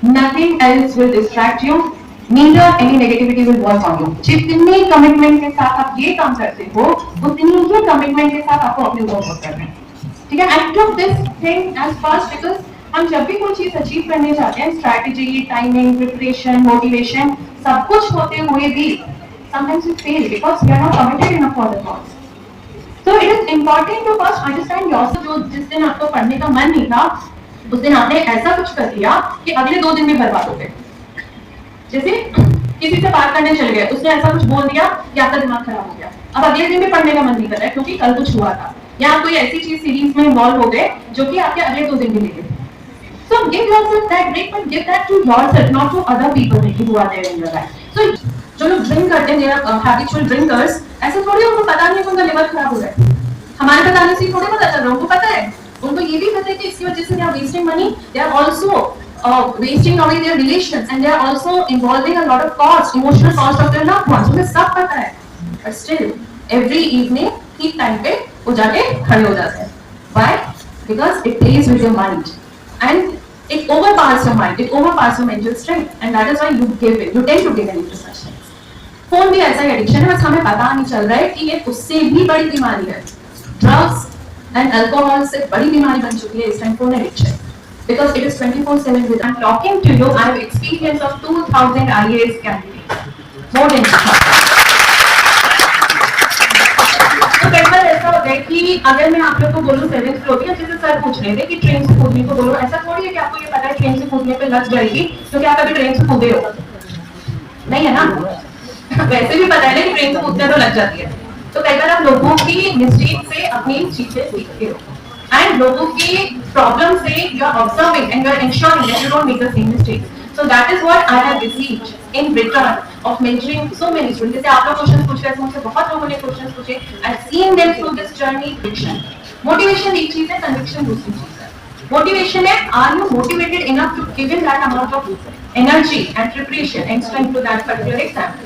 Nothing else will distract you. Neither any negativity will work on you. जितनी commitment के साथ आप ये काम करते हो, उतनी ही कमिटमेंट के साथ आपको अपने ऊपर वर्क करना है. ठीक है? I took this thing as fast because हम जब भी कोई चीज अचीव करने जाते हैं, स्ट्रैटेजी, टाइमिंग, प्रिपरेशन, मोटिवेशन, सब कुछ होते हुए भी sometimes we fail because we are not committed enough for the cause. So it is important to first understand yourself. जो जिस दिन आपको पढ़ने का मन नहीं था, उस दिन आपने ऐसा कुछ कर दिया कि अगले 2 दिन में बर्बाद हो गए. जैसे किसी से बात करने चल गए, उसने ऐसा कुछ बोल दिया कि आपका दिमाग खराब हो गया. अब अगले दिन भी पढ़ने का मन नहीं कर रहा है क्योंकि कल कुछ हुआ था, या आप कोई ऐसी चीज सीरीज में इन्वॉल्व हो गए जो कि आपके अगले 2 दिन भी नहीं गए. So give yourself that break, but give that to yourself, not to other people who are there in your life. So जो लोग ड्रिंक करते हैं, they are habitual drinkers, ऐसे थोड़ी उनको पता नहीं है कि उनका लिवर खराब हो रहा है. हमारे बताने से थोड़ी पता चल रहा है, उनको पता है. उनको ये भी पता है कि इसकी वजह से they are wasting money, they are also wasting away their relations, and they are also involving a lot of cost, emotional cost of their loved ones. उन्हें सब पता है, but still every evening ठीक टाइम पे वो जाके खड़े हो जाते हैं. Why? Because it plays with your mind and it overpowers your mind, it overpowers your mental strength, and that is why you tend to give in to such things. Phone भी ऐसा ही addiction है, बस हमें पता नहीं चल रहा है कि ये उससे भी बड़ी बीमारी है. ड्रग्स एंड अल्कोहल से बड़ी बीमारी बन चुकी है इस time phone addiction, because it is 24/7 with. I'm talking to you. I have experience of 2000 IAS candidates, more than. तो कई बार ऐसा होता है कि अगर मैं आप लोग को बोलूं 7th फ्लोर पे, जैसे सर पूछ रहे थे कि ट्रेन से कूदने को बोलो, ऐसा थोड़ी है कि आपको ये पता है ट्रेन से कूदने पे लग जाएगी क्योंकि आप अभी ट्रेन से कूदे हो, नहीं है ना. वैसे भी पता है ना कि ट्रेन से कूदने तो लग जाती है. तो कई बार आप लोगों की मिस्टेक से अपनी चीजें सीखते हो, and लोगों की प्रॉब्लम से you are observing and you are ensuring that you don't make the same mistakes. So that is what I have received in return of mentoring so many students. जैसे आप लोग क्वेश्चन पूछ रहे थे, मुझसे बहुत लोगों ने क्वेश्चन पूछे. I've seen them through this journey. Motivation एक चीज है, conviction दूसरी चीज है. Motivation है, are you motivated enough to give in that amount of energy and preparation and strength to that particular exam?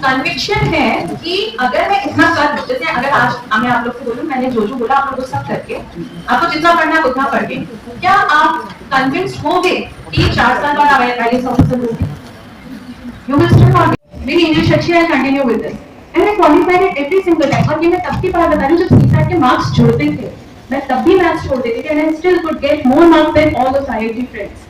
Conviction है कि अगर मैं इतना कर, जैसे अगर आज मैं आप लोग से बोलूं, मैंने जो बोला आप लोग सब करके, आपको जितना पढ़ना है उतना पढ़ के, क्या आप कन्विंस्ड होगे कि 4 साल बाद आईएएस ऑफिसर होंगे? You will still not. मेरी इंग्लिश अच्छी है, continue with this, and I qualified it every single time. और ये मैं तब की बात बता रही हूं जब सीटेट के मार्क्स जुड़ते थे, मैं तब भी मैथ्स छोड़ देती थी, and I still could get more marks than all those IIT friends,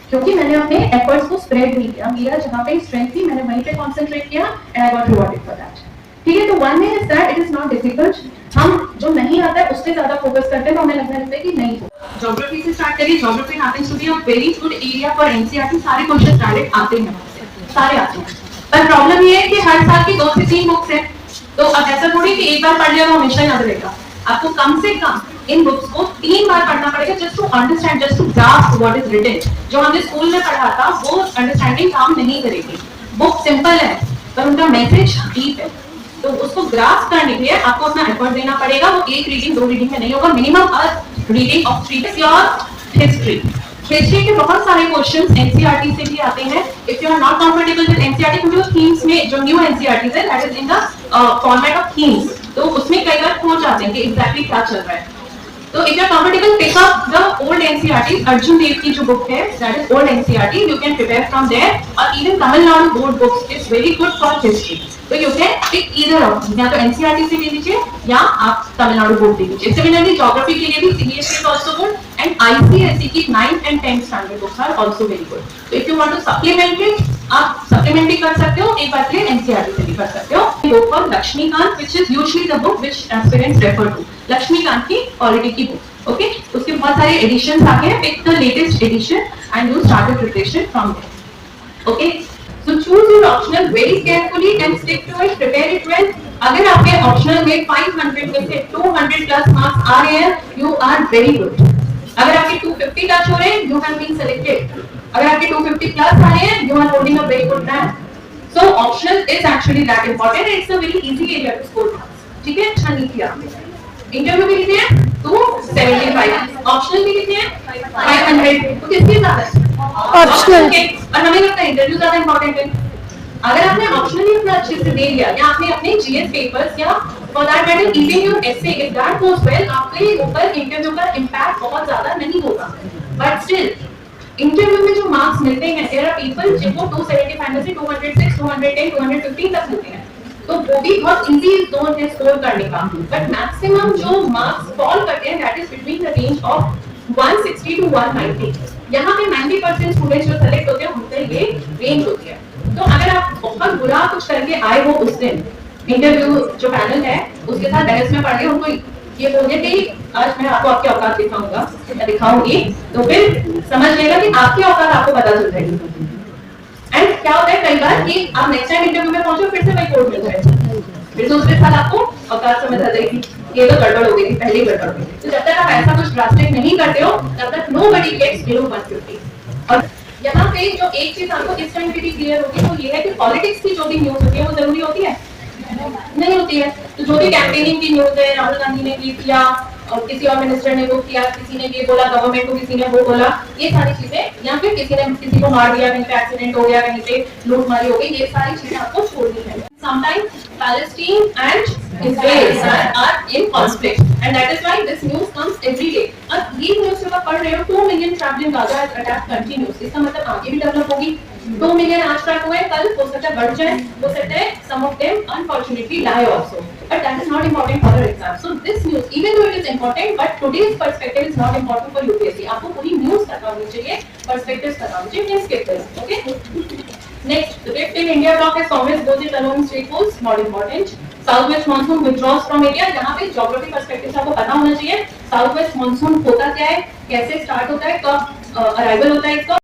क्योंकि मैंने अपने एफर्ट्स को स्प्रेड नहीं किया. मेरा जहां पे स्ट्रेंथ थी मैंने वहीं पे कंसंट्रेट किया, and I got rewarded for that. ठीक है, तो one thing is that it is not difficult. हम जो नहीं आता है उससे ज्यादा फोकस करते हैं, तो हमें लगता है कि नहीं हो. ज्योग्राफी से स्टार्ट करिए. Geography happens to be a very good area for NCERT. सारे क्वेश्चन डायरेक्ट आते हैं, सारे आते हैं, पर प्रॉब्लम ये है कि हर साल की 2 से 3 बुक्स है, तो अब ऐसा थोड़ी कि एक बार पढ़ लिया तो हमेशा याद रहेगा. आपको कम से कम इन बुक्स को 3 बार पढ़ना पड़ेगा, just to understand, just to grasp what is written. जो हमने स्कूल में पढ़ा था वो अंडरस्टैंडिंग काम नहीं करेगी. बुक सिंपल है पर उनका मैसेज डीप है, तो उसको ग्रास्प करने के लिए आपको अपना एफर्ट देना पड़ेगा. वो 1 रीडिंग 2 रीडिंग में नहीं होगा, minimum a reading of 3 is your history. History के बहुत सारे क्वेश्चंस एनसीईआरटी से भी आते हैं. If you are not comfortable with NCERT, क्योंकि वो थीम्स में जो न्यू एनसीईआरटी है that is in the format of themes, तो उसमें कई बार खो जाते हैं कि एग्जैक्टली क्या चल रहा है. तो if you are comfortable, pick up the old NCERT. Arjun Dev की जो बुक है that is old NCERT, you can prepare from there. और even Tamil Nadu board books is very good for history. तो you can pick either of, या तो NCERT से ले लीजिए या आप तमिलनाडु बोर्ड ले लीजिए. सिमिलरली ज्योग्राफी के लिए भी CBSE is also good, and ICSE की 9th and 10th standard books are also very good. तो if you want to supplement it, आप सप्लीमेंट भी कर सकते हो, एक बार के लिए एनसीईआरटी से भी कर सकते हो. Book for Laxmikant which is usually the book which aspirants refer to. Laxmikant की पॉलिटी की बुक, ओके. उसके बहुत सारे एडिशंस आ गए हैं. Pick the latest edition and you start the preparation from there, okay. So choose your optional very carefully and stick to it. Prepare it well. अगर आपके optional में 500 में से 200 plus marks आ रहे हैं, you are very good. अगर आपके 250 touch हो रहे हैं, you have been selected. अगर आपके 250 plus आ रहे हैं, you are holding a very good rank. So optional is actually that important. It's a very easy area to score marks. ठीक है, अच्छा नहीं किया आपने. इंटरव्यू भी कितने हैं? 275. ऑप्शनल भी कितने हैं? 500. तो किसकी ज्यादा है? ऑप्शनल के. और हमें लगता है इंटरव्यू ज्यादा इंपॉर्टेंट है. अगर आपने ऑप्शनल ही अपना अच्छे से दे लिया, या आपने अपने जीएस पेपर्स या for that matter even your essay, if that goes well, आपके ऊपर इंटरव्यू का इंपैक्ट बहुत ज्यादा नहीं होगा. बट स्टिल इंटरव्यू में जो मार्क्स मिलते हैं, देयर आर पीपल जिनको 275 में से 206, 210, 215 तक मिलते हैं, तो वो भी बहुत इजी जोन है स्कोर करने का। बट मैक्सिमम जो मार्क्स फॉल करते हैं that is between the range of 160 to 190। यहाँ पे 90% स्टूडेंट्स जो सेलेक्ट होते हैं उनके ये रेंज होती है। तो अगर आप बहुत बुरा कुछ करके आए हो उस दिन, इंटरव्यू जो पैनल है उसके साथ बहस में पड़ गए, उनको ये बोलने के आज मैं आपको आपके औकात दिखाऊंगी, तो फिर समझ लेगा कि आपकी औकात आपको पता चल जाएगी। एंड क्या होता है कई बार कि आप नेक्स्ट टाइम इंटरव्यू में पहुंचो फिर से वही कोड मिल जाए, फिर दूसरे साल आपको औकात समझ आ जाएगी, ये तो गड़बड़ हो गई थी, पहले गड़बड़ हो गई थी। तो जब तक आप ऐसा कुछ ड्रास्टिक नहीं करते हो तब तक नोबडी गेट्स बिलो 150। और यहाँ पे जो एक चीज आपको इस टाइम पे भी क्लियर होगी वो ये है कि पॉलिटिक्स की जो भी न्यूज होती है वो जरूरी होती है नहीं होती है। तो जो भी कैंपेनिंग की न्यूज है, राहुल गांधी ने की किया और किसी और मिनिस्टर ने वो किया, किसी ने ये बोला गवर्नमेंट को, किसी ने वो बोला, ये सारी चीजें, या फिर किसी ने किसी को मार दिया, कहीं पे एक्सीडेंट हो गया, कहीं पे लूटमारी हो गई, ये सारी चीजें आपको छोड़नी है। Sometimes Palestine and Israel are in conflict, and that is why this news comes every day. अब ये न्यूज जब आप पढ़ रहे हो 2 million travelling Gaza attack continuous, इसका मतलब आगे भी डेवलप होगी। 2 मिलियन आज ट्रैक हुए, कल हो सकता है बढ़ जाए, हो सकता है some of them unfortunately die also, but that is not important for your exam. So this news, even though it is important, but today's perspective is not important for UPSC. आपको पूरी न्यूज पता होनी चाहिए, perspectives पता होनी चाहिए, please skip this, okay? Next, the rift in India block has always goes it along straight course, not important. Southwest monsoon withdraws from India, यहाँ पे geography perspective से आपको पता होना चाहिए, Southwest monsoon होता क्या है, कैसे स्टार्ट होता है, कब अराइवल होता है इसका।